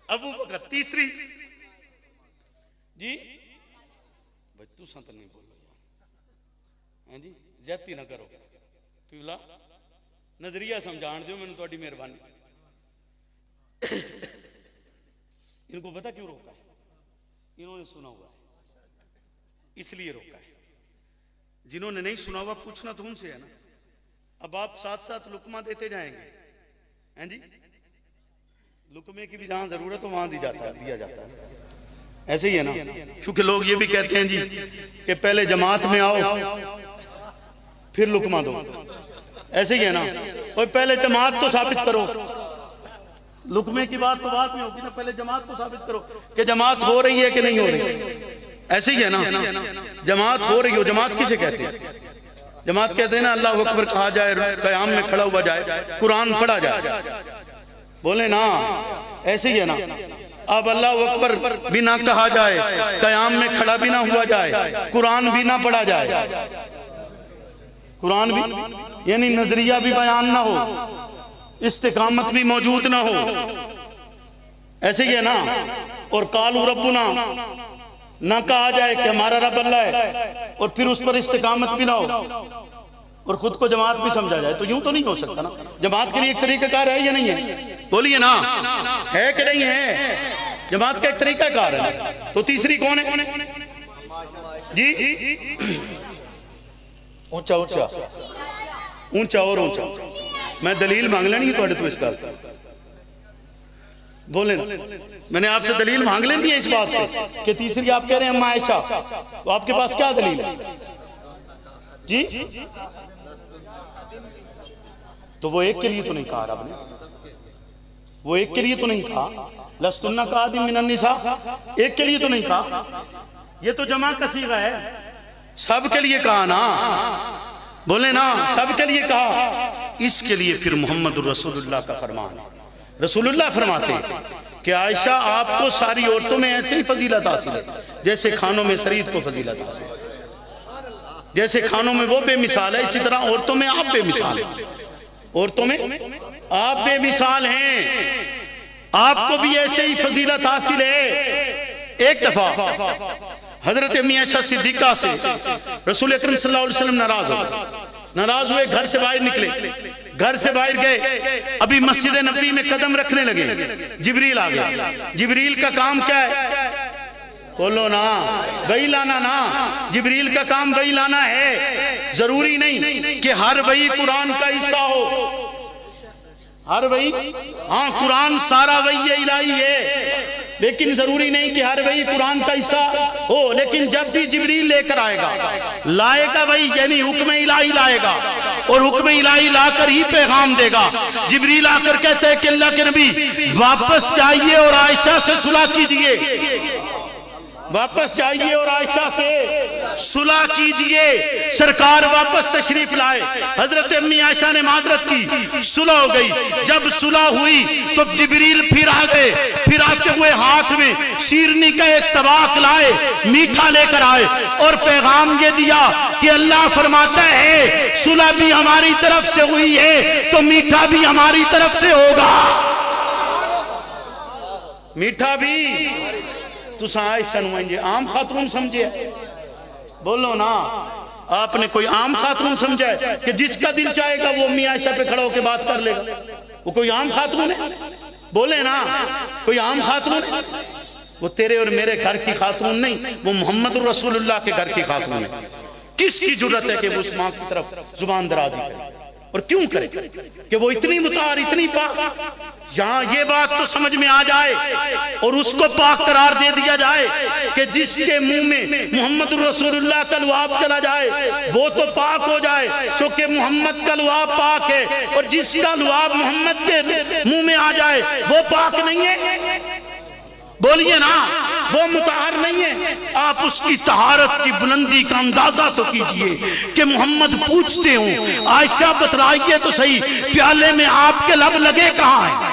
ابو بکر، تیسری جی بھائی تو سنت نہیں بول رہا جی، زیادتی نہ کرو. قبلہ نظریہ سمجھان دیو میں نے تو مہربانی. ان کو پتا کیوں روکا ہے؟ انہوں نے سنا ہوا ہے اس لیے روکا ہے. جنہوں نے نہیں سنا ہوا پوچھنا تو ان سے ہے نا. اب آپ ساتھ ساتھ لقمہ دیتے جائیں گے ہیں جی، لقمے کی بھی جہاں ضرورت ہو وہاں دیا جاتا ہے. ایسے ہی ہے نا، کیونکہ لوگ یہ بھی کہتے ہیں جی کہ پہلے جماعت میں آؤ پھر لقمہ دو. ایسے ہی ہے نا، اور پہلے جماعت تو ثابت کرو. لقمے کی بات تو بات میں ہوگی نا، پہلے جماعت تو ثابت کرو کہ جماعت ہو رہی ہے کہ نہیں ہو رہی. ایسے ہی ہے نا، جماعت ہو رہی ہو. جماعت کسے کہتے ہیں؟ جماعت کہتے ہیں نا اللہ اکبر کہا جائے، قیام میں کھڑا ہوا جائے، قرآن پڑھا جائے. بولے نا، ایسے ہی ہے نا. اب اللہ اکبر بھی نہ کہا جائے، قیام میں کھڑا بھی نہ ہوا جائے، قرآن بھی نہ پڑھا جائے. قرآن بھی یعنی نظریہ بھی بیان نہ ہو، استقامت بھی موجود نہ ہو. ایسے ہی ہے نا. اور قالوا ربنا نہ کہا جائے کہ ہمارا رب اللہ ہے، اور پھر اس پر استقامت بھی نہ ہو اور خود کو جماعت بھی سمجھا جائے. تو یوں تو نہیں ہو سکتا نا. جماعت کے لیے ایک طریقہ کار ہے یا نہیں ہے؟ بولیے نا، ہے کہ نہیں ہے؟ جماعت کا ایک طریقہ کار ہے. تو تیسری کون ہے جی؟ اونچا اونچا اونچا اور اونچا. میں دلیل مانگ لینی ہے تو اس کا بولیں. میں نے آپ سے دلیل مانگ لینی ہے اس بات پہ کہ تیسری آپ کہہ رہے ہیں اما عائشہ، تو آپ کے پاس کیا دلیل ہے جی؟ تو وہ ایک کے لیے تو نہیں کہا رب نے. وہ ایک کے لیے تو نہیں کہا لستن کاحد من النساء، ایک کے لیے تو نہیں کہا، یہ تو جمع کا صیغہ ہے، سب کے لیے کہا نا، بولے نا سب کے لیے کہا، اس کے لیے پھر محمد الرسول اللہ کا فرمان ہے۔ رسول اللہ فرماتے ہیں کہ عائشہ آپ کو ساری عورتوں میں ایسے ہی فضیلت حاصل ہے جیسے کھانوں میں سرید کو فضیلت حاصل ہے، جیسے کھانوں میں وہ بے مثال ہے اسی طرح عورتوں میں آپ بے مثال ہیں، عورتوں میں آپ بے مثال ہیں، آپ کو بھی ایسے ہی فضیلت حاصل ہے۔ ایک دفعہ حضرت امی عائشہ صدیقہ سے رسول اکرم صلی اللہ علیہ وسلم ناراض ہوئے، گھر سے باہر نکلے، گھر سے باہر گئے، ابھی مسجد نبوی میں قدم رکھنے لگے، جبریل آ گیا۔ جبریل کا کام کیا ہے؟ بولو نا، وحی لانا نا، جبریل کا کام وحی لانا ہے۔ ضروری نہیں کہ ہر وحی قرآن کا حصہ ہو، ہر وحی، ہاں قرآن سارا وحی الہی ہے، لیکن ضروری نہیں کہ ہر وحی قرآن کا حصہ ہو، لیکن جب بھی جبریل لے کر آئے گا وحی یعنی حکم الہی لائے گا، اور حکم الہی لا کر ہی پیغام دے گا۔ جبریل آ کر کہتے ہیں کہ اللہ کے نبی واپس جائیے اور عائشہ سے صلح کیجئے، واپس جائیے اور عائشہ سے صلح کیجئے۔ سرکار واپس تشریف لائے، حضرت امی عائشہ نے معذرت کی، صلح ہو گئی۔ جب صلح ہوئی تو جبریل پھر آ گئے، پھر آتے ہوئے ہاتھ میں شیرنی کا ایک طباق لائے، میٹھا لے کر آئے اور پیغام یہ دیا کہ اللہ فرماتا ہے صلح بھی ہماری طرف سے ہوئی ہے تو میٹھا بھی ہماری طرف سے ہوگا، میٹھا بھی۔ تو عائشہ نمائنجے عام خاتون سمجھے، بولو نا، آپ نے کوئی عام خاتون سمجھا ہے کہ جس کا دل چاہے گا وہ امی عائشہ پہ کھڑا ہو کے بات کر لے گا؟ وہ کوئی عام خاتون ہے؟ بولے نا، کوئی عام خاتون ہے؟ وہ تیرے اور میرے گھر کی خاتون نہیں، وہ محمد الرسول اللہ کے گھر کی خاتون ہے۔ کس کی جرت ہے کہ وہ اس ماں کی طرف زبان درازی کرے؟ اور کیوں کرے کہ وہ اتنی مطہر اتنی پاک؟ یہاں یہ بات تو سمجھ میں آ جائے اور اس کو پاک قرار دے دیا جائے کہ جس کے منہ میں محمد الرسول اللہ کا لعاب چلا جائے وہ تو پاک ہو جائے، چونکہ محمد کا لعاب پاک ہے، اور جس کا لعاب محمد کے منہ میں آ جائے وہ پاک نہیں ہے، بولیے نا، وہ مطہر نہیں ہے۔ آپ اس کی طہارت کی بلندی کا اندازہ تو کیجئے کہ محمد پوچھتے ہوں عائشہ بتلائیے تو صحیح، پیالے میں آپ کے لب لگے کہاں ہیں؟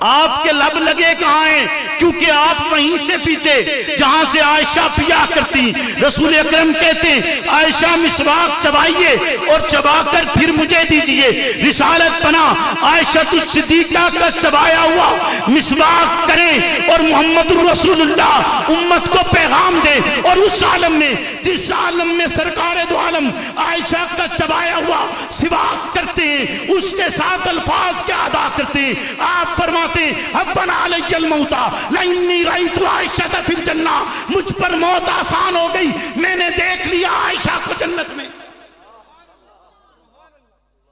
آپ کے لب لگے کہاں ہیں؟ کیونکہ آپ وہیں سے پیتے جہاں سے عائشہ پیا کرتی۔ رسول اکرم کہتے ہیں عائشہ مسواک چبائیے اور چبا کر پھر مجھے دیجئے۔ رسالت پناہ عائشہ الصدیقہ کا چبایا ہوا مسواک کریں اور محمد الرسول اللہ امت کو پیغام دیں، اور اس عالم میں جس عالم میں سرکار دو عالم عائشہ کا چبایا ہوا سواک کرتے ہیں اس کے ساتھ الفاظ کیا ادا کرتے ہیں؟ آپ فرماتے ہیں حبن علی الموتا لانی رأیت عائشہ فی الجنہ، مجھ پر موت آسان ہو گئی، میں نے دیکھ لیا عائشہ کو جنت میں،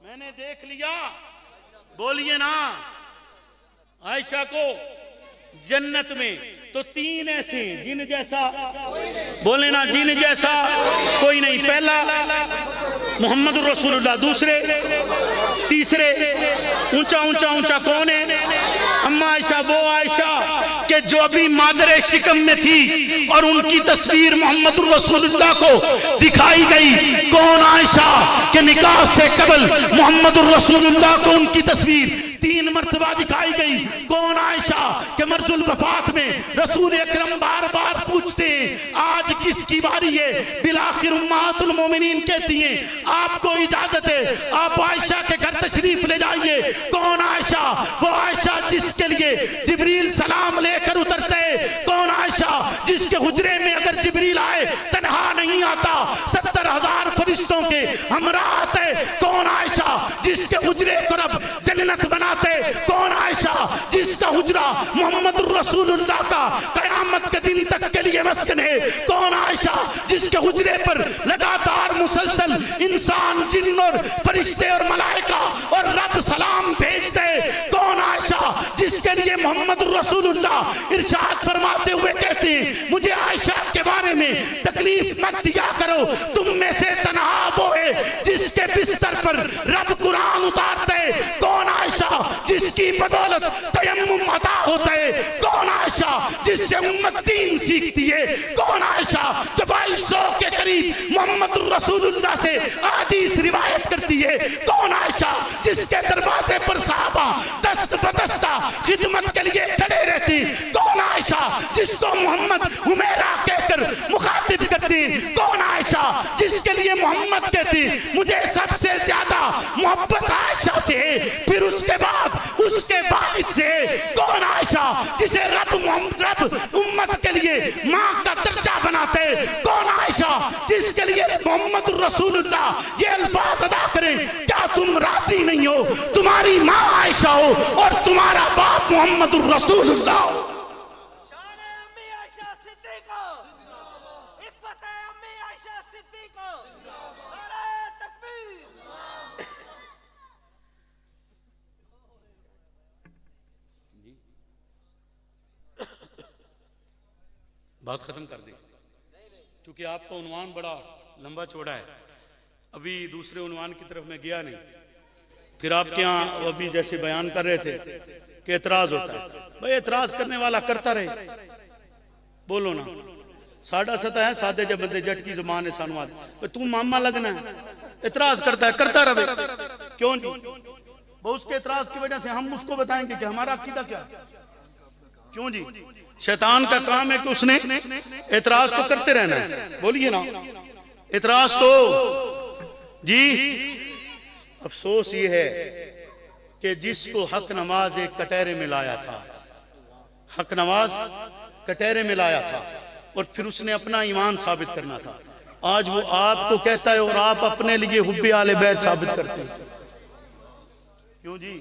میں نے دیکھ لیا، بولیے نا، عائشہ کو جنت میں۔ تو تین ایسے جن جیسا، بولے نا، جن جیسا کوئی نہیں۔ پہلا محمد الرسول اللہ، دوسرے تیسرے اونچا اونچا اونچا کون ہے؟ اما عائشہ، وہ عائشہ کہ جو ابھی مادر شکم میں تھی اور ان کی تصویر محمد الرسول اللہ کو دکھائی گئی۔ کون عائشہ کہ نکاح سے قبل محمد الرسول اللہ کو ان کی تصویر 3 مرتبہ دکھائی گئی۔ کون عائشہ کہ مرض الوفات میں رسول اکرم بار بار پوچھتے ہیں آج کس کی باری ہے؟ بالآخر امہات المومنین کہتی ہیں آپ کو اجازت ہے، آپ عائشہ کے گھر تشریف لے جائیے۔ کون عائشہ؟ وہ عائشہ جس کے لیے جبریل سلام لے کر اترتے۔ کون عائشہ جس کے حجرے میں اگر جبریل آئے تنہا نہیں آتا، 70,000 فرشتوں کے ہمراہ آتے۔ کون عائشہ جس کے حجرے کو رب جنت بناتے۔ کون عائشہ جس کا حجرہ محمد الرسول اللہ کا قیامت کے دن تک کے لیے مسکن ہے۔ کون عائشہ جس کے حجرے پر لگاتار مسلسل انسان، جن اور فرشتے اور ملائکہ اور رب سلام بھیجتے۔ کون عائشہ جس کے لیے محمد الرسول اللہ ارشاد فرماتے ہوئے کہتے ہیں مجھے عائشہ کے بارے میں تکلیف مت دیا کرو، تم میں سے تنہا وہ ہے جس کے بستر پر رب قرآن اتارتے۔ کون عائشہ جس کی بدولت تیمم عطا ہوتا ہے؟ کون عائشہ جس سے امت دین سیکھتی ہے؟ کون عائشہ جو 2200 کے قریب محمد رسول اللہ سے حدیث روایت کرتی ہے؟ کون عائشہ جس کے دروازے پر صحابہ دست بدستہ خدمت کے لیے کھڑے رہتی؟ کون عائشہ جس کو محمد حمیرہ کہہ کر مخاطب کرتی؟ کون عائشہ جس کے لیے محمد کہتی مجھے سب سے زیادہ محبت عائشہ سے ہے، پھر اس کے بعد اس کے والد سے؟ کون عائشہ جسے رب امت کے لیے ماں کا درجہ بناتے؟ کون عائشہ جس کے لیے محمد رسول اللہ یہ الفاظ ادا کریں، کیا تم راضی نہیں ہو تمہاری ماں عائشہ ہو اور تمہارا باپ محمد رسول اللہ ہو؟ بات ختم کر دیں کیونکہ آپ کا عنوان بڑا لمبا چوڑا ہے، ابھی دوسرے عنوان کی طرف میں گیا نہیں۔ پھر آپ کے یہاں وہ ابھی جیسے بیان کر رہے تھے کہ اعتراض ہوتا ہے، بھئی اعتراض کرنے والا کرتا رہے، بولو نا، ساڑھا ستا ہے سادے جب بندے جٹ کی زبان ہے سانواد، بھئی تو ماما لگنا ہے، اعتراض کرتا ہے، کرتا رہے، کیوں نہیں؟ وہ اس کے اعتراض کی وجہ سے ہم اس کو بتائیں گے کہ ہمارا عقیدہ کیا ہے، کیوں جی؟ شیطان کا کام ہے کہ اس نے اعتراض تو کرتے رہنا ہے، بولیے نا، اعتراض تو جی۔ افسوس یہ ہے کہ جس کو حق نماز ایک کٹہرے میں لایا تھا، حق نماز کٹہرے میں لایا تھا اور پھر اس نے اپنا ایمان ثابت کرنا تھا، آج وہ آپ کو کہتا ہے اور آپ اپنے لیے حب آل بیت ثابت کرتے ہیں، کیوں جی؟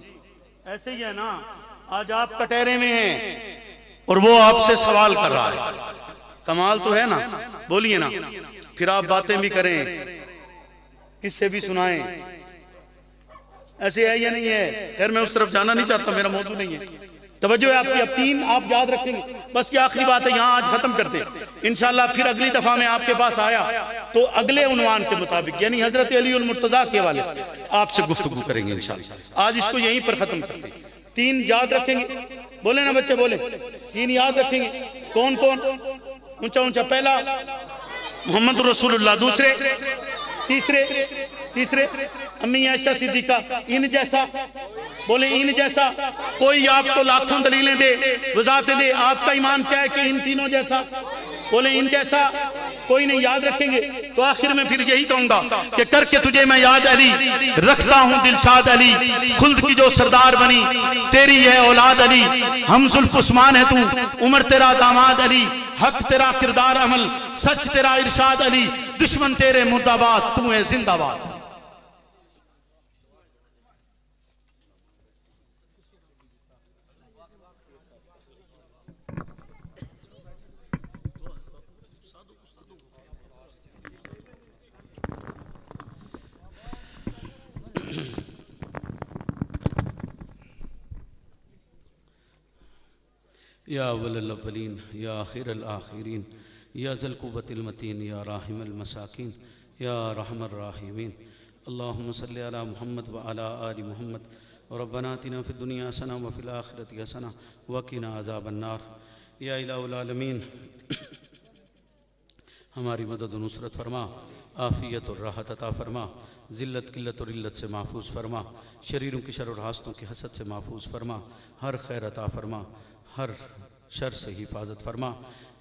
ایسے ہی ہے نا، آج آپ کٹہرے میں ہیں اور وہ آپ سے سوال کر رہا ہے، کمال تو ہے نا، بولیے نا، پھر آپ باتیں بھی کریں، کس سے بھی سنائیں، ایسے ہے یا نہیں ہے؟ خیر میں اس طرف جانا نہیں چاہتا، میرا موضوع نہیں ہے، توجہ ہے آپ کی، اب 3 آپ یاد رکھیں گے، بس یہ آخری بات ہے، یہاں آج ختم کرتے ہیں انشاءاللہ۔ پھر اگلی دفعہ میں آپ کے پاس آیا تو اگلے عنوان کے مطابق یعنی حضرت علی المرتضیٰ کے حوالے سے آپ سے گفتگو کریں گے انشاءاللہ۔ آج اس کو یہیں پر ختم کرتے ہیں، 3 یاد رکھیں گے، بولے نا بچے بولے، 3 یاد رکھیں گے، کون کون؟ اونچا اونچا، پہلا محمد رسول اللہ، دوسرے تیسرے امی عائشہ صدیقہ، ان جیسا، بولے ان جیسا، کوئی آپ کو لاکھوں دلیلیں دے، وضاحتیں دے، آپ کا ایمان کیا ہے کہ ان تینوں جیسا، بولے ان جیسا کوئی نہیں، یاد رکھیں گے تو آخر میں پھر یہی کہوں گا کہ کر کے تجھے میں یاد علی رکھتا ہوں دلشاد علی، خلد کی جو سردار بنی تیری ہے اولاد علی، ہم زلف عثمان ہے تو عمر تیرا داماد علی، حق تیرا کردار عمل، سچ تیرا ارشاد علی، دشمن تیرے مردہ باد تو ہے زندہ باد۔ یا اول الاولین یا آخر الآخرین یا ذی القوة المتین یا راحم المساکین یا رحم الراحمین، اللہم صلی علی محمد وعلی آل محمد، ربنا آتنا فی الدنیا حسنہ وفی الآخرۃ حسنہ وقنا عذاب النار۔ یا الہ العالمین ہماری مدد و نصرت فرما، عافیت اور راحت عطا فرما، ذلت قلت اور علت سے محفوظ فرما، شریروں کی شر اور حاسدوں کی حسد سے محفوظ فرما، ہر خیر عطا فرما، ہر شر سے حفاظت فرما۔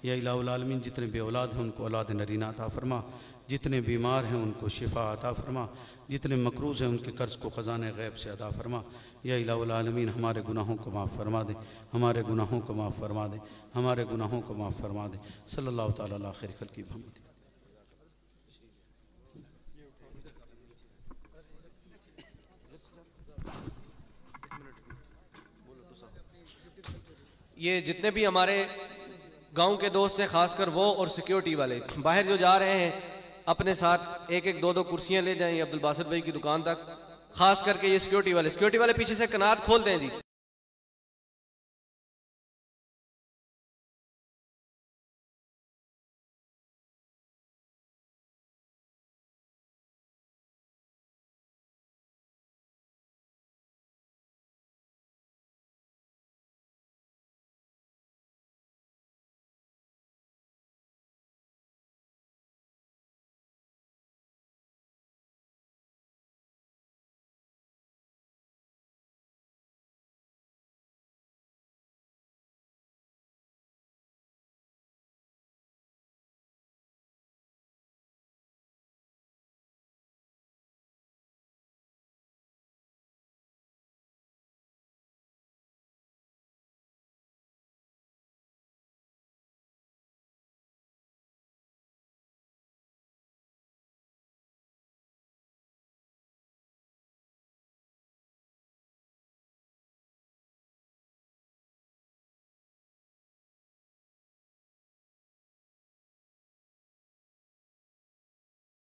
یا الہ العالمین جتنے بے اولاد ہیں ان کو اولاد نرینہ عطا فرما، جتنے بیمار ہیں ان کو شفا عطا فرما، جتنے مقروض ہیں ان کے قرض کو خزانہ غیب سے عطا فرما۔ یا الہ العالمین ہمارے گناہوں کو معاف فرما دے، ہمارے گناہوں کو معاف فرما دے، ہمارے گناہوں کو معاف فرما دے۔ صلی اللہ تعالیٰ علیہ خیر خلق محمد۔ یہ جتنے بھی ہمارے گاؤں کے دوست ہیں، خاص کر وہ اور سیکیورٹی والے، باہر جو جا رہے ہیں اپنے ساتھ 1-1 2-2 کرسیاں لے جائیں یہ عبدالباسط بھائی کی دکان تک، خاص کر کے یہ سیکیورٹی والے پیچھے سے کنات کھول دیں جی۔